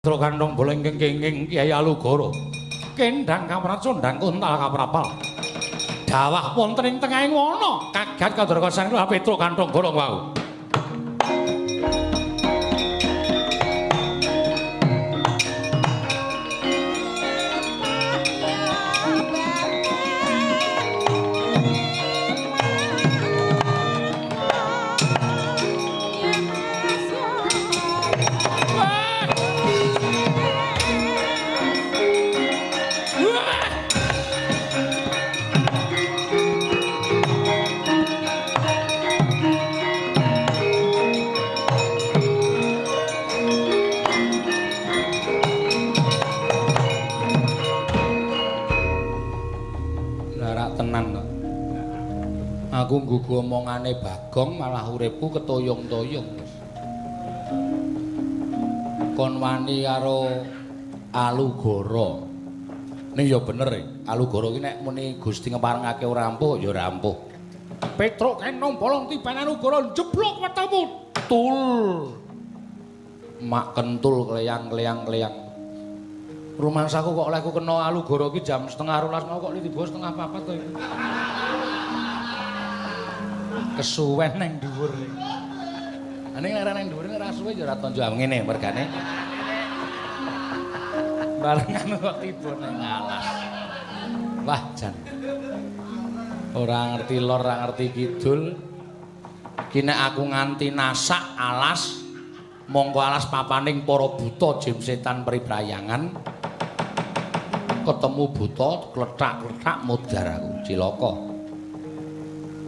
Petro kantong boleng kenging Kyai Alugara. Kendang kaprat condang kuntal kaprapal. Dawah wonten ing tengahing wana kagat Kandharaka Sang Petro kantong bolong wau. Aku nggugu omongane Bagong malah uripku ketoyong-toyong. Kon wani karo Alugara. Ning ya bener e, Alugara ki nek muni Gusti ngeparengake ora ampuh ya ora ampuh. Petruk kentong bolong tiban Alugara jeblok wetemu. Tul. Mak kentul kleyang-kleyang-kleyang. Rumangsaku kok olehku kena Alugara ki jam 12:30 mau kok tiba 3:30 to. Kesuwen nang dhuwur. Ning nek nang dhuwur ora suwe ya ora tonjo ngene mergane. Barengan kok tiba nang alas. Wah, jan. Ora ngerti lor, ora ngerti kidul. Ki nek aku nganti nasak alas, monggo alas papaning para buta jim setan pribrayangan. Ketemu buta kletak-kletak mudhar aku cilaka.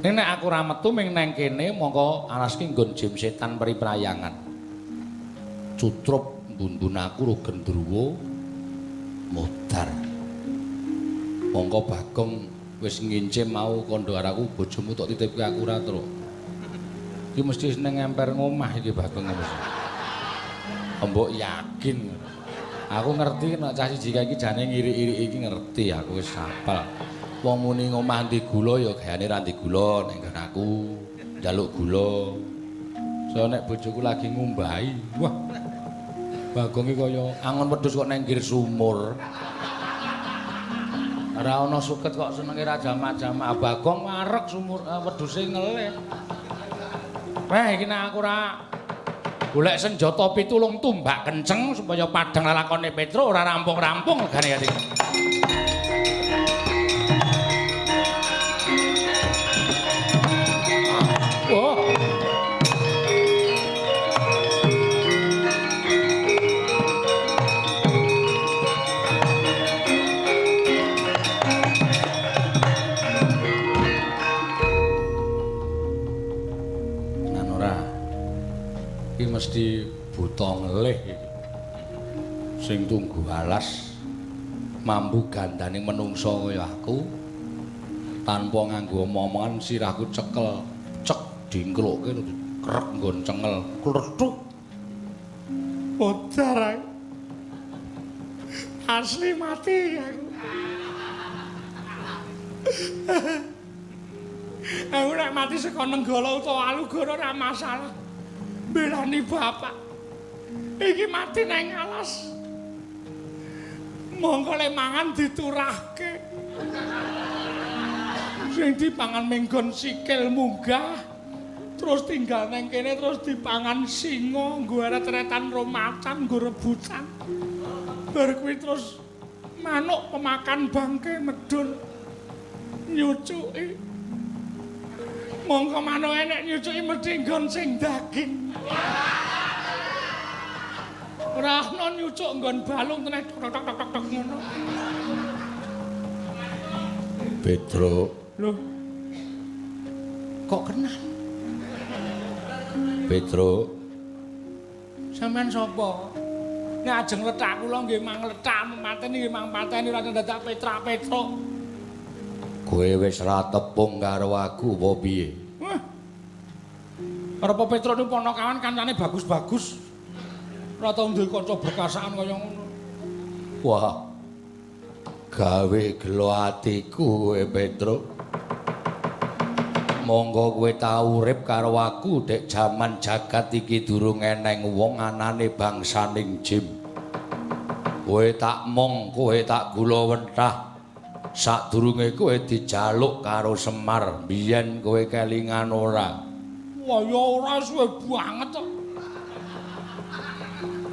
Nek aku ora metu ming nang kene mongko alas ki nggon jim setan priprayangan. Cutrup mbundun aku ro gendruwo mudhar. Mongko Bagong wis ngincim mau kandharaku bojomu tok titipke aku ora tru. Iki mesti seneng ngemper ngomah iki Bagong mesti. Mbok yakin. Aku ngerti nek cah siji iki jane ngiri-iri iki ngerti aku wis hafal. Wong muni ngomah ndi gula ya gayane ra ndi gula nek aku njaluk gula. So nek bojoku lagi ngumbahi, wah. Bagong iki kaya angon wedhus kok nang nggir sumur. Ora ana suket kok senenge ra jamak-jamak. Bagong wareg sumur wedhuse ngelih. Wah iki nek aku ora golek senjata pitulung tumbak kenceng supaya padhang lalakone Petro ora rampung-rampung legane ati. Oh. Nanora. Iki mesti buta ngelih iki. Sing tunggu alas mampu gandaning menungso kaya aku tanpa nganggo omongan sirahku cekel. Dingkloke krek nggon cengel klethuk mudhar asli mati aku nek mati saka Nenggala utawa Alugara ora masalah belani bapak iki mati nang alas monggo le mangan diturahke sing dipangan menggon sikil munggah terus tinggal neng kene terus dipangan singa nggo aret-aretan romacan nggo rebutan bar kuwi terus manuk pemakan bangke medun nyucuki mongko manuk enek nyucuki mesti nggon sing daging ora ana nyucuk nggon balung tenan tok-tok-tok ngono Petro lho kok kenal Petro sampean sapa? Nek ajeng letak kula nggih mang letak mateni nggih mang pateni ora dadak Petra Petro. Kowe wis ra tepung karo aku apa piye? Wah. Arep Petro niku ponokawan kancane bagus-bagus. Ora tau duwe kanca berkasaan kaya ngono. Wah. Gawe gelo atiku kowe Petro. Monggo kowe tau urip karo aku dek jaman jagat iki durung eneng wong anane bangsaning jim. Kowe tak mong, kowe tak gula wentah. Sadurunge kowe dijaluk karo Semar, biyen kowe kelingan ora? Wah, ya ora suwe banget kok.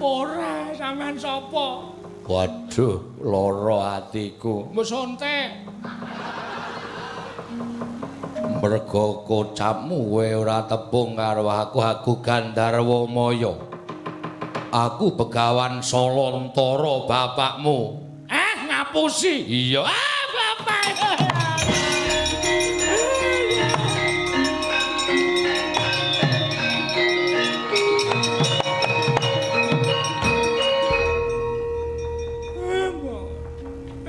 Ora, sampean sapa? Waduh, lara atiku. Wis ontek. Merga kocapmu kowe ora tepung karo aku Gandarwa Maya. Aku Begawan Salantara bapakmu. Ngapusi. Iya. Bapak.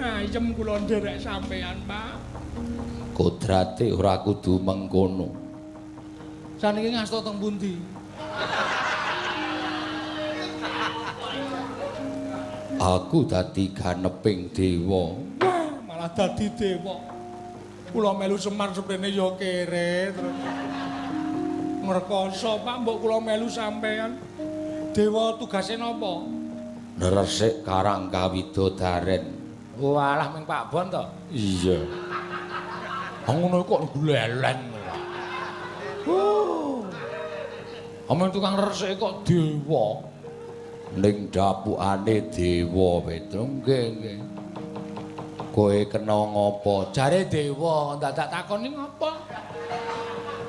Ayem kula nderek sampean, Pak. Kodrate ora kudu mengkono. Saniki ngasta teng pundi? Aku dadi ganeping dewa. Wah, malah dadi dewa. Kula melu Semar seprene ya kere terus. Ngrekoso, Pak, mbok kula melu sampean. Dewa tugase napa? Neresik Karang Kawidodaren. Walah ming Pak Bon to. Iya. Ngono kok gleleng. Ameng tukang resik kok dewa. Ning dapukane dewa Petro nggih. Kowe kena ngopo? Jare dewa, dadak takoni ngopo?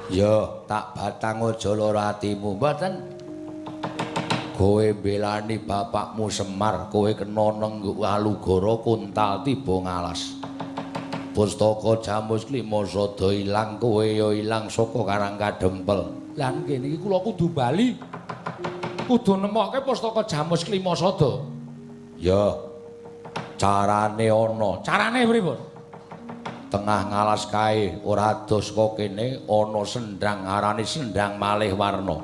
Ya, tak batang aja lara atimu, mboten. Kowe belani bapakmu Semar, kowe kena nengguk Walugara Kuntal tiba ngalas. Pustaka Jamus Klima Sada ilang, kowe ya ilang saka Karang Kadempel. Lah kene iki kula kudu bali. Kudu nemokke Pustaka Jamus Klima Sada. Ya. Carane ana. Carane pripun? Tengah ngalas kae ora dos kok kene ana sendhang arane sendhang malih warna.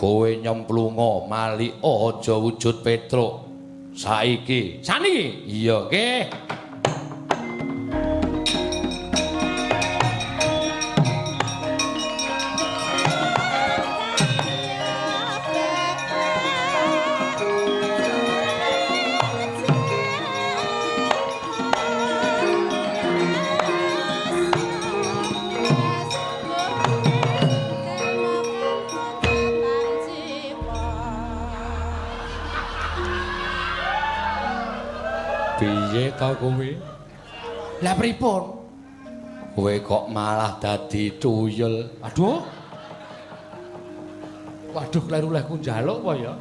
Kowe nyemplunga malika aja wujud Petruk. Saiki. Saniki? Iya, nggih. Piye ta kowe? Lah pripun? Kowe kok malah dadi tuyul. Aduh. Waduh, kleru-lehku njaluk apa ya?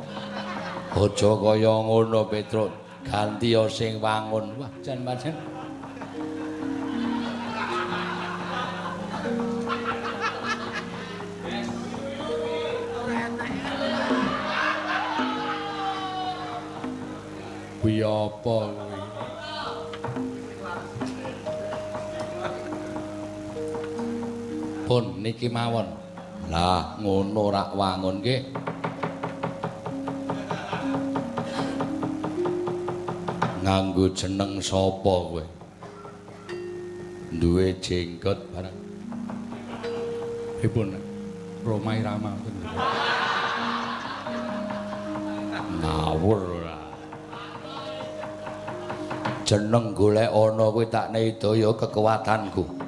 Aja kaya ngono, Petruk. Ganti sing wangun. Wah, jan pancen. Kuwi apa kuwi? Pun niki mawon. Lah ngono rak wangun nggih. Nganggo jeneng sapa kowe? Duwe jenggot barang. Pripun? Roma Irama. Ngawur ora. Jeneng golek ana kuwi tak nedaya kekuatanku.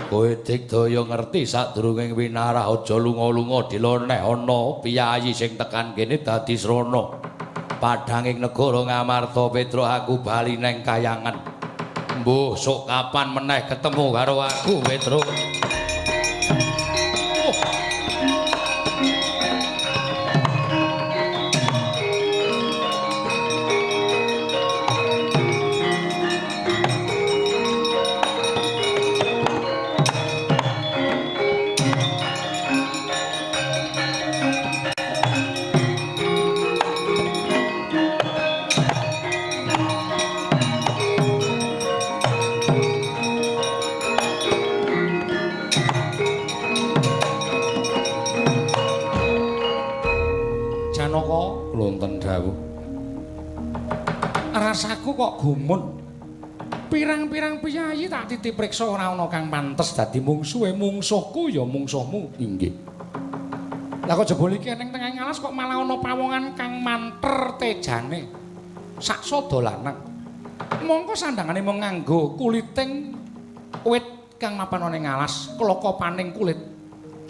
Kowe digdaya ngerti sadurunge winarah aja lunga-lunga diloneh ana piyayi sing tekan kene dadi srana. Padhanging negara Ngamarta Petruk aku bali neng kayangan. Mbuh sok kapan meneh ketemu karo aku Petruk. Rasaku kok gumun. Pirang-pirang piyayi tak titip priksa ora ana kang pantes dadi mungsuhe. Mungsuhku ya mungsuhmu. Inggih. Lah kok jebul iki ning tengahing alas kok malah ana pawongan kang manter tejane. Saksa dolanan. Mongko sandangane mung nganggo kuliting wit kang mapan ana ing alas, klokopaning kulit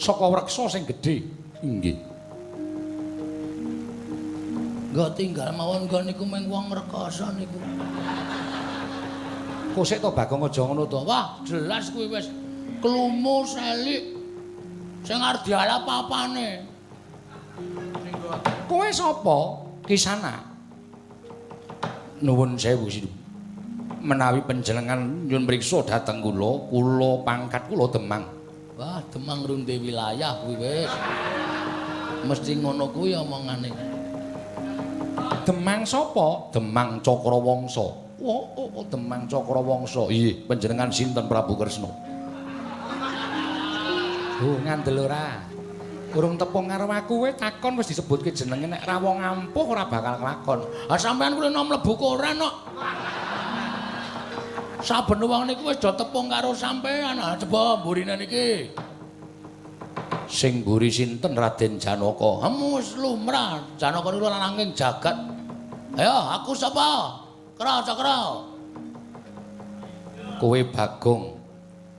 saka wreksa sing gedhe. Inggih. Nggo tinggal mawon nggon niku mung wong rekoso niku. Kok sik to Bagong aja ngono to. Wah, jelas kuwi wis klumu selik. Sing arep dialap apane? Kowe sapa? Kisana. Nuwun sewu Sindu. Menawi panjenengan nyuwun priksa dhateng kula pangkat kula Demang. Wah, Demang runde wilayah kuwi wis. Mesti ngono kuwi omongane. Demang sapa? Demang Cakrawangsa. Oh, Demang Cakrawangsa. Iye, panjenengan sinten Prabu Kresna? Ngandel ora. Urung tepung karo aku kowe takon wis disebutke jenenge nek ra wong ampuh ora bakal kelakon. Ah sampean kuwi nom mlebu koran kok. Saben wong niku wis do tepung karo sampean. Ah coba mburine niki. Sing mburi sinten Raden Janaka? Wis lumrah. Janaka niku lananging jagat. Ayo, aku sapa? Kra Cakra. Kowe Bagong.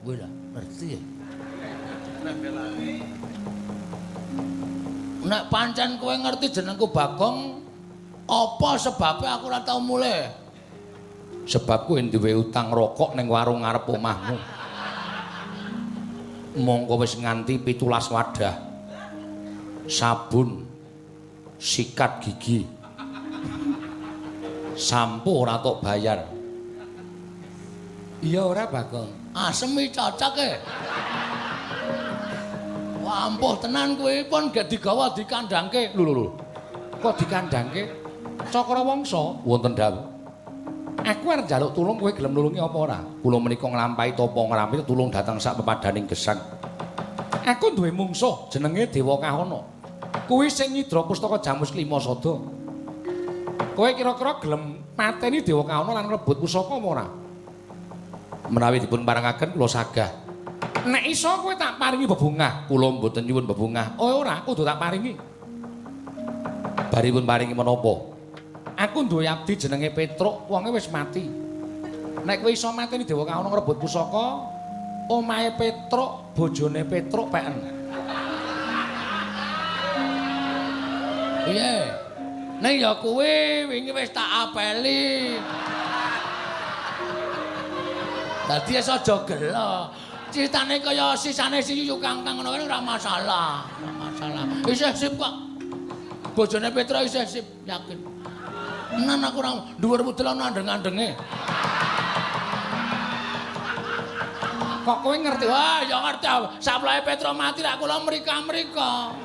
Kowe lah ngerti ya? Nek pancen kowe ngerti jenengku Bagong, apa sebabnya aku ora tau mulih? Sebab kowe duwe utang rokok ning warung ngarep omahmu. Mongko wis nganti 17 wadah. Sabun, sikat gigi. Sampo ora tok bayar. Iya ora Bagong? Asemi cocok e. Wah, ampuh tenan kuwi pun gak digawa dikandhangke. Lho. Kok dikandhangke? Cakrawangsa wonten dawuh. Aku arep njaluk tulung kowe gelem nulungi apa ora? Kula menika nglampahi tapa ngrampi tulung dhateng sak pepadaning gesang. Aku duwe mungsuh jenenge Dewa Kahana. Kuwi sing nyidra pustaka Jamus Klima Sada. Kowe kira-kira gelem mateni Dewa Kahana lan ngrebut pusaka apa ora? Menawi dipun parangaken kula sagah. Nek iso kowe tak paringi bebungah, kula mboten nyuwun bebungah. Oh ora, kudu tak paringi. Baripun paringi menapa? Aku duwe abdi jenenge Petruk, wonge wis mati. Nek kowe iso mateni Dewa Kahana ngrebut pusaka, omahe Petruk, bojone Petruk peken. Piye? Nek ya kuwi wingi wis tak apeli. Dadi aja gelo. Critane kaya sisane si Yuyu Kangkang ngono ora masalah. Ora masalah. Isih sip kok. Bojone Petra isih sip, yakin. Tenan aku ora dhuwur mudel ana andeng-andenge. Kok kowe ngerti? Wah, ya ngerti. Saplahe Petra mati rak kula mrika-mrika.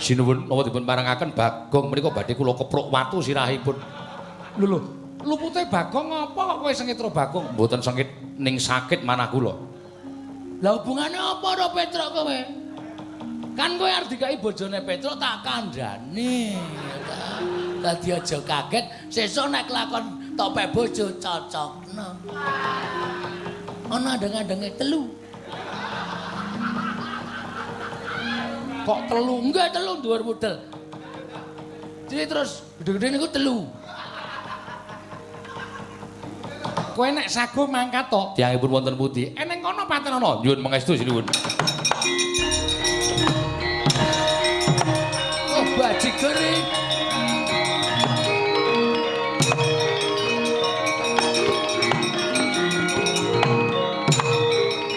Sinuwun napa dipun parangaken Bagong menika badhe kula kepruk watu sirahipun. Lho, lupute Bagong apa kok kowe sengit karo Bagong? Mboten sengit ning sakit manah kula. Lah hubungane apa karo Petruk kowe? Kan kowe arep dikai bojone Petruk tak kandhani. Dadi aja kaget sesuk nek lakon topek bojo cocokno. Ana andeng-andenge telu. Kok telu? Enggak telu dhuwur mudel. Jadi terus gede-gede niku telu. Kowe nek sago mangkat to, tiyangipun wonten pundi? Eneng kono paten ana. Nyuwun pangestu sinuwun. Oh, bajigere